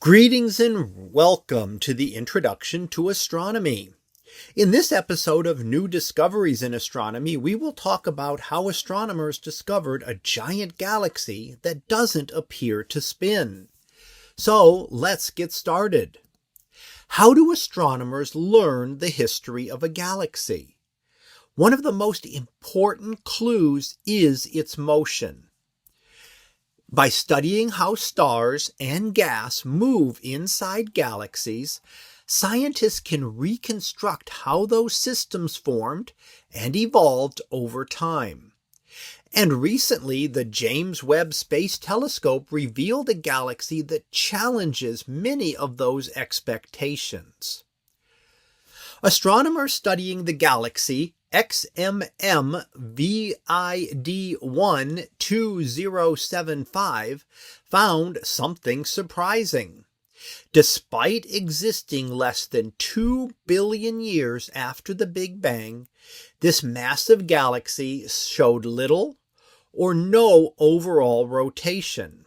Greetings and welcome to the Introduction to Astronomy. In this episode of New Discoveries in Astronomy, we will talk about how astronomers discovered a giant galaxy that doesn't appear to spin. So let's get started. How do astronomers learn the history of a galaxy? One of the most important clues is its motion. By studying how stars and gas move inside galaxies, scientists can reconstruct how those systems formed and evolved over time. And recently, the James Webb Space Telescope revealed a galaxy that challenges many of those expectations. Astronomers studying the galaxy XMM VID1 2075 found something surprising. Despite existing less than 2 billion years after the Big Bang, this massive galaxy showed little or no overall rotation.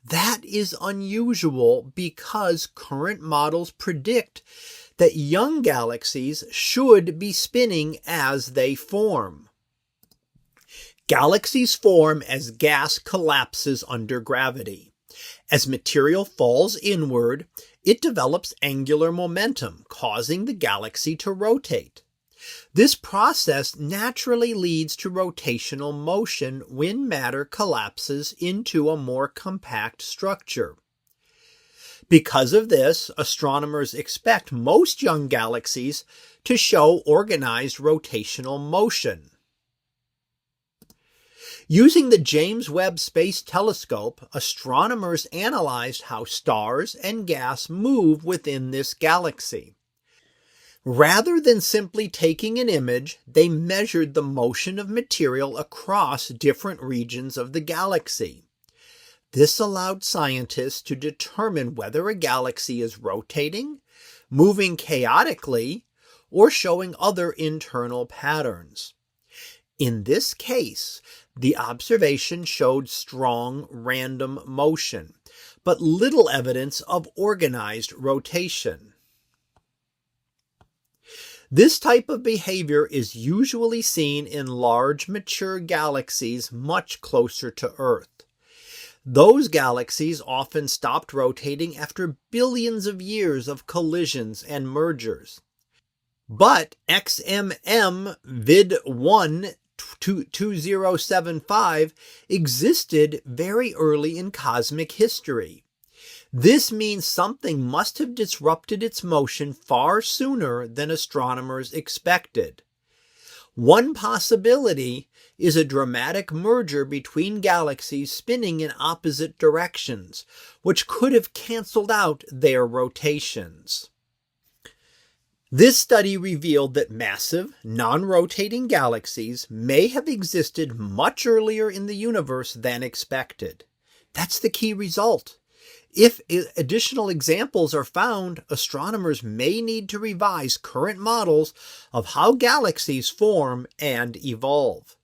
That is unusual because current models predict that young galaxies should be spinning as they form. Galaxies form as gas collapses under gravity. As material falls inward, it develops angular momentum, causing the galaxy to rotate. This process naturally leads to rotational motion when matter collapses into a more compact structure. Because of this, astronomers expect most young galaxies to show organized rotational motion. Using the James Webb Space Telescope, astronomers analyzed how stars and gas move within this galaxy. Rather than simply taking an image, they measured the motion of material across different regions of the galaxy. This allowed scientists to determine whether a galaxy is rotating, moving chaotically, or showing other internal patterns. In this case, the observation showed strong random motion, but little evidence of organized rotation. This type of behavior is usually seen in large, mature galaxies much closer to Earth. Those galaxies often stopped rotating after billions of years of collisions and mergers. But XMM VID1 2075 existed very early in cosmic history. This means something must have disrupted its motion far sooner than astronomers expected. One possibility is a dramatic merger between galaxies spinning in opposite directions, which could have canceled out their rotations. This study revealed that massive, non-rotating galaxies may have existed much earlier in the universe than expected. That's the key result. If additional examples are found, astronomers may need to revise current models of how galaxies form and evolve.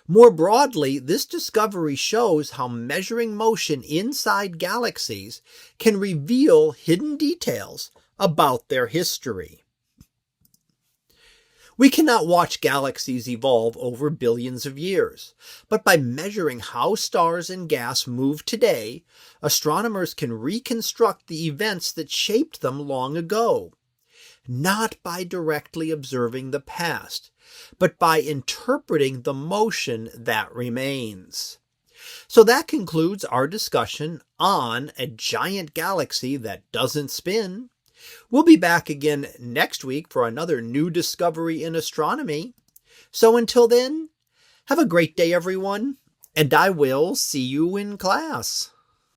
More broadly, this discovery shows how measuring motion inside galaxies can reveal hidden details about their history. We cannot watch galaxies evolve over billions of years, but by measuring how stars and gas move today, astronomers can reconstruct the events that shaped them long ago. Not by directly observing the past, but by interpreting the motion that remains. So that concludes our discussion on a giant galaxy that doesn't spin. We'll be back again next week for another new discovery in astronomy. So until then, have a great day, everyone, and I will see you in class.